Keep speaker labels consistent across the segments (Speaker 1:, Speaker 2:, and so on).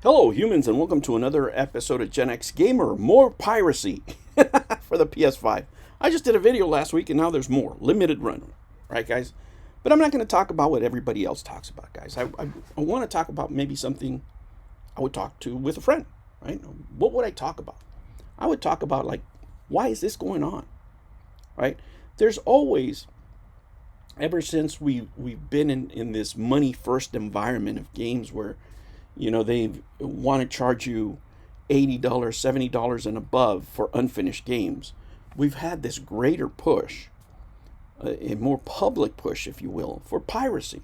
Speaker 1: Hello, humans, and welcome to another episode of Gen X Gamer. More piracy for the PS5. I just did a video last week, and now there's more. Limited run. Right, guys? But I'm not going to talk about what everybody else talks about, guys. I want to talk about maybe something I would talk to with a friend, right? What would I talk about? I would talk about, like, why is this going on? Right? There's always, ever since we've been in this money-first environment of games where they want to charge you $80, $70 and above for unfinished games. We've had this greater push, a more public push, if you will, for piracy.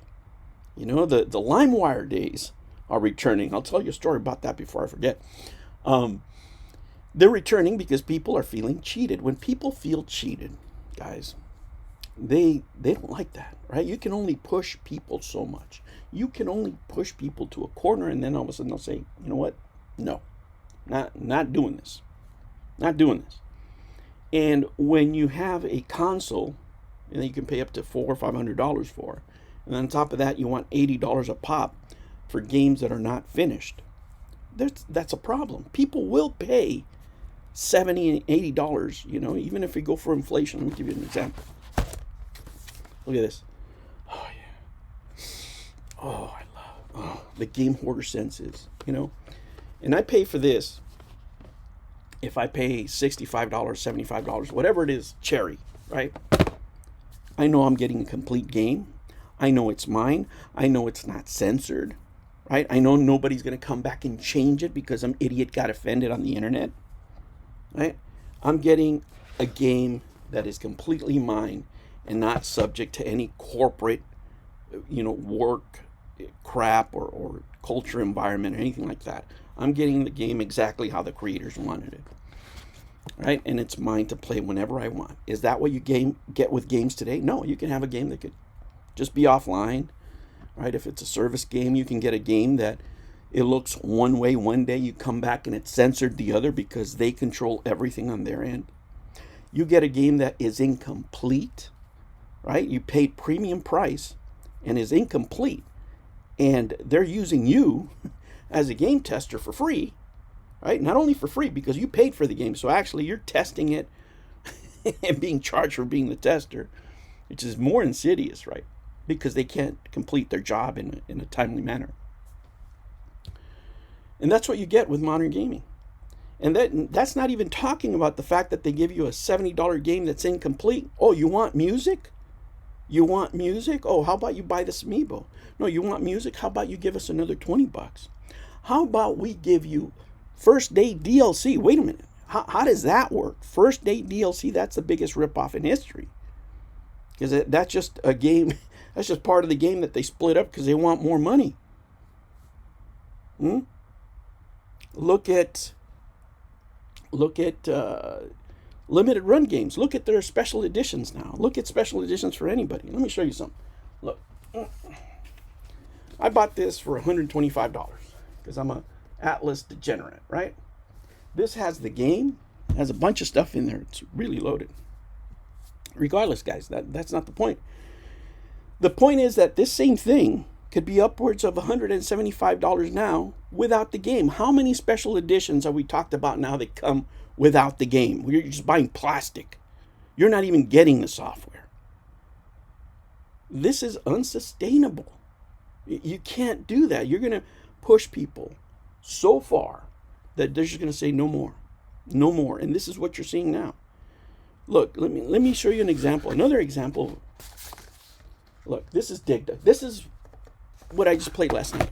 Speaker 1: The LimeWire days are returning. I'll tell you a story about that before I forget. They're returning because people are feeling cheated. When people feel cheated, guys, they don't like that, right? You can only push people so much. You can only push people to a corner, and then all of a sudden they'll say, you know what? No, not doing this. Not doing this. And when you have a console, and then you can pay up to $400 or $500 for, and on top of that, you want $80 a pop for games that are not finished. That's a problem. People will pay $70 and $80, even if we go for inflation. Let me give you an example. Look at this. Oh, yeah. Oh, I love the game hoarder senses, And I pay for this. If I pay $65, $75, whatever it is, cherry, right? I know I'm getting a complete game. I know it's mine. I know it's not censored, right? I know nobody's going to come back and change it because some idiot got offended on the internet, right? I'm getting a game that is completely mine and not subject to any corporate, work crap or culture environment or anything like that. I'm getting the game exactly how the creators wanted it, right? And it's mine to play whenever I want. Is that what you get with games today? No, you can have a game that could just be offline, right? If it's a service game, you can get a game that it looks one way one day, you come back and it's censored the other because they control everything on their end. You get a game that is incomplete, right? You paid premium price and is incomplete, and they're using you as a game tester for free, right? Not only for free because you paid for the game, so actually you're testing it and being charged for being the tester, which is more insidious, right? Because they can't complete their job in a timely manner. And that's what you get with modern gaming. And that's not even talking about the fact that they give you a $70 game that's incomplete. Oh, you want music? You want music? Oh, how about you buy this amiibo? No, you want music? How about you give us another $20? How about we give you first day DLC? Wait a minute. How does that work? First day DLC, that's the biggest ripoff in history. Because that's just a game, that's just part of the game that they split up because they want more money. Look at limited run games. Look at their special editions now. Look at special editions for anybody. Let me show you something. Look. I bought this for $125 because I'm a Atlas degenerate, right? This has the game, has a bunch of stuff in there. It's really loaded. Regardless, guys, that's not the point. The point is that this same thing could be upwards of $175 now without the game. How many special editions have we talked about now that come without the game? You're just buying plastic. You're not even getting the software. This is unsustainable. You can't do that. You're going to push people so far that they're just going to say no more. No more. And this is what you're seeing now. Look, let me show you an example. Another example. Look, this is Digda. This is what I just played last night.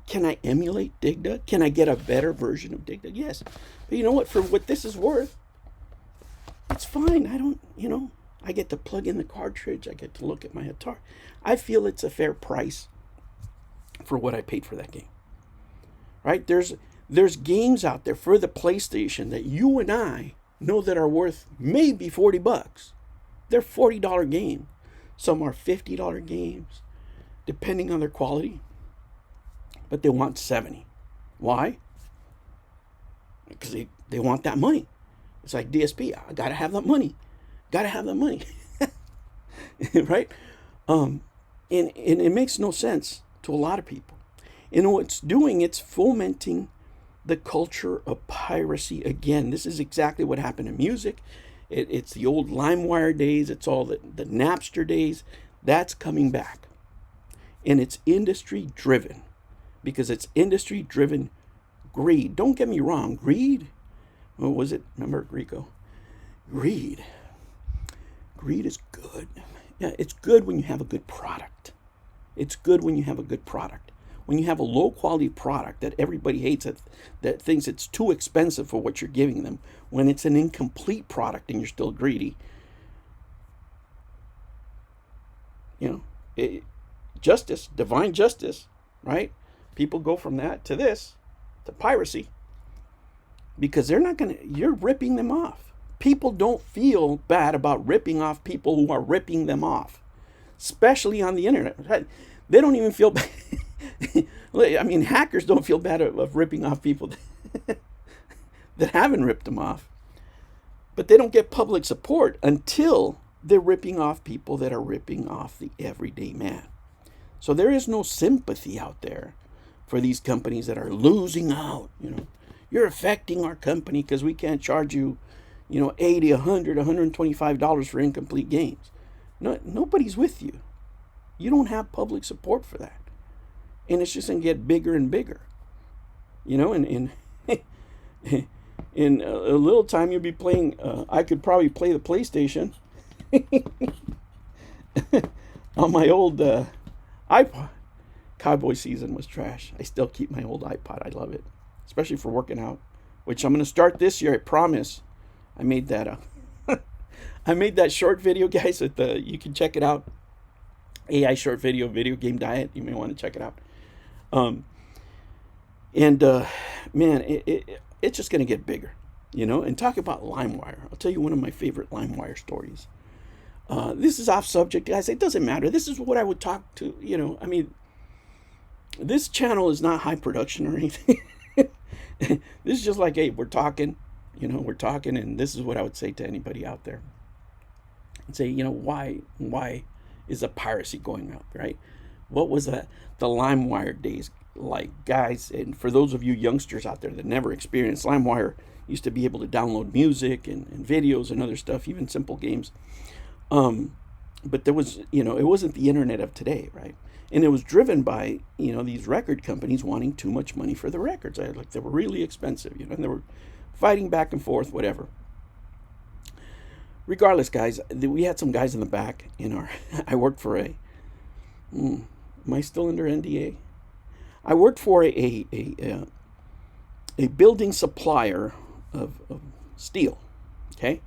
Speaker 1: Can I emulate Digda? Can I get a better version of Digda? Yes. But you know what? For what this is worth, it's fine. I get to plug in the cartridge. I get to look at my guitar. I feel it's a fair price for what I paid for that game. Right? There's games out there for the PlayStation that you and I know that are worth maybe $40. They're $40 games. Some are $50 games, depending on their quality. But they want $70. Why? Because they want that money. It's like DSP. I gotta have that money. Gotta have that money. Right? And it makes no sense to a lot of people. And what it's doing, it's fomenting the culture of piracy again. This is exactly what happened in music. It's the old LimeWire days. It's all the Napster days. That's coming back. And it's industry driven, because it's industry driven greed. Don't get me wrong. Greed, what was it? Remember Greco? Greed. Greed is good. Yeah, it's good when you have a good product. It's good when you have a good product. When you have a low quality product that everybody hates, that thinks it's too expensive for what you're giving them, when it's an incomplete product and you're still greedy, justice, divine justice, right? People go from that to this, to piracy, because you're ripping them off. People don't feel bad about ripping off people who are ripping them off, especially on the internet. They don't even feel bad. I mean, hackers don't feel bad of ripping off people that haven't ripped them off. But they don't get public support until they're ripping off people that are ripping off the everyday man. So there is no sympathy out there for these companies that are losing out. You're affecting our company because we can't charge you, $80, $100, $125 for incomplete games. No, nobody's with you. You don't have public support for that. And it's just going to get bigger and bigger. And in a little time you'll be playing, I could probably play the PlayStation on my old iPod. Cowboy season was trash. I still keep my old iPod. I love it, especially for working out, which I'm going to start this year, I promise. I made that I made that short video, guys, you can check it out. AI short video game diet. You may want to check it out. Man, it's just going to get bigger, and talk about LimeWire. I'll tell you one of my favorite LimeWire stories. This is off subject, guys. It doesn't matter. This is what I would talk to, I mean, this channel is not high production or anything. This is just like, hey, we're talking, and this is what I would say to anybody out there. And say, why is the piracy going up, right? What was the LimeWire days like, guys? And for those of you youngsters out there that never experienced, LimeWire used to be able to download music and videos and other stuff, even simple games. But there was, it wasn't the internet of today, right? And it was driven by, these record companies wanting too much money for the records. They were really expensive, and they were fighting back and forth, whatever. Regardless, guys, we had some guys in the back I worked for am I still under NDA? I worked for a building supplier of steel, okay?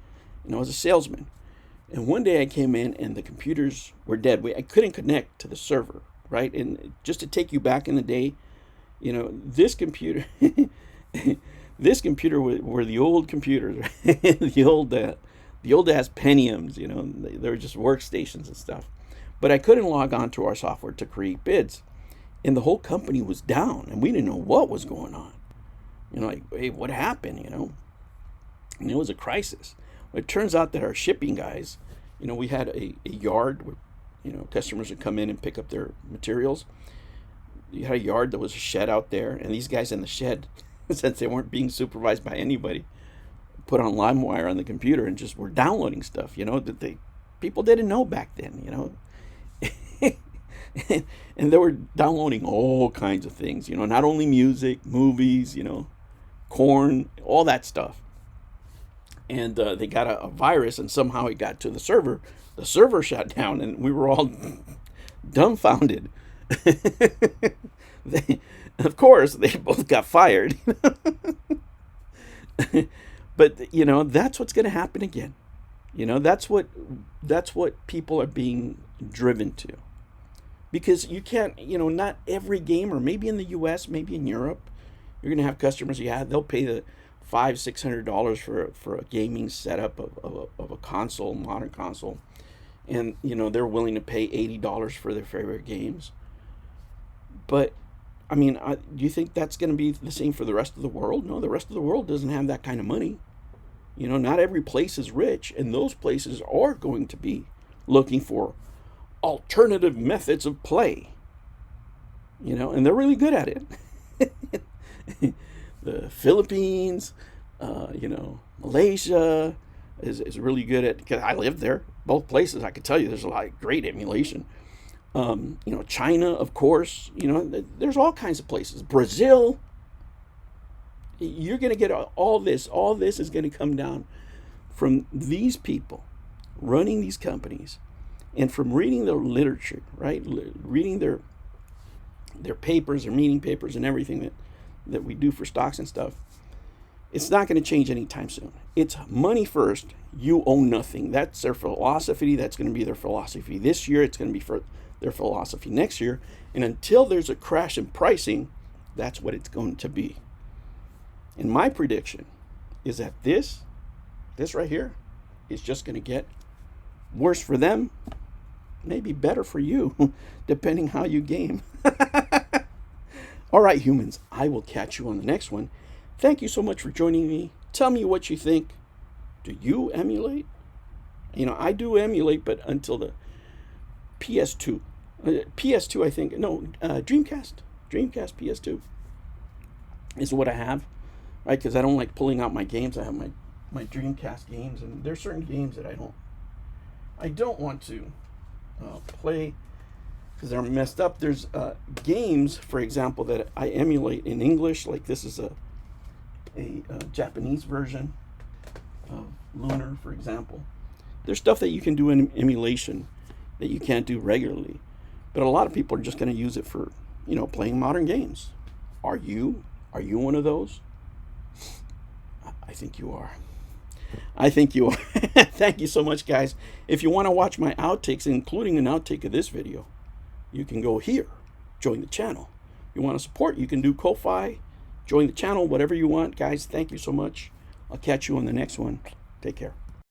Speaker 1: And I was a salesman. And one day I came in and the computers were dead. I couldn't connect to the server, right? And just to take you back in the day, this computer, were the old computers, the old ass Pentiums, they were just workstations and stuff. But I couldn't log on to our software to create bids. And the whole company was down and we didn't know what was going on. Hey, what happened, And it was a crisis. Well, it turns out that our shipping guys, we had a yard where, customers would come in and pick up their materials. You had a yard that was a shed out there, and these guys in the shed, since they weren't being supervised by anybody, put on LimeWire on the computer and just were downloading stuff, that people didn't know back then, and they were downloading all kinds of things, not only music, movies, corn, all that stuff. And they got a virus, and somehow it got to the server. The server shut down, and we were all dumbfounded. Of course, they both got fired. But that's what's going to happen again. That's what people are being driven to. Because you can't, not every gamer, maybe in the US, maybe in Europe, you're going to have customers, they'll pay the $500-$600 for a gaming setup of a console, modern console. And, they're willing to pay $80 for their favorite games. But, do you think that's going to be the same for the rest of the world? No, the rest of the world doesn't have that kind of money. Not every place is rich, and those places are going to be looking for alternative methods of play. and they're really good at it. The Philippines, Malaysia is really good at, because I lived there, both places. I could tell you there's a lot of great emulation. China, of course, there's all kinds of places. Brazil, you're going to get all this. All this is going to come down from these people running these companies, and from reading their literature, right? Reading their papers, their meeting papers, and everything that we do for stocks and stuff. It's not going to change anytime soon. It's money first. You own nothing. That's their philosophy. That's going to be their philosophy this year. It's going to be for their philosophy next year. And until there's a crash in pricing, that's what it's going to be. And my prediction is that this right here is just going to get worse for them, maybe better for you, depending how you game. All right, humans, I will catch you on the next one. Thank you so much for joining me. Tell me what you think. Do you emulate? I do emulate, but until the PS2. PS2, I think. No, Dreamcast. Dreamcast PS2 is what I have, right? Because I don't like pulling out my games. I have my Dreamcast games, and there's certain games that I don't want to play because they're messed up. There's games, for example, that I emulate in English. Like this is a Japanese version of Lunar, for example. There's stuff that you can do in emulation that you can't do regularly, but a lot of people are just going to use it for playing modern games. Are you one of those? I think you are. I think you are. Thank you so much, guys. If you want to watch my outtakes, including an outtake of this video, you can go here, join the channel. You want to support, you can do Kofi, join the channel, whatever you want. Guys, thank you so much. I'll catch you on the next one. Take care.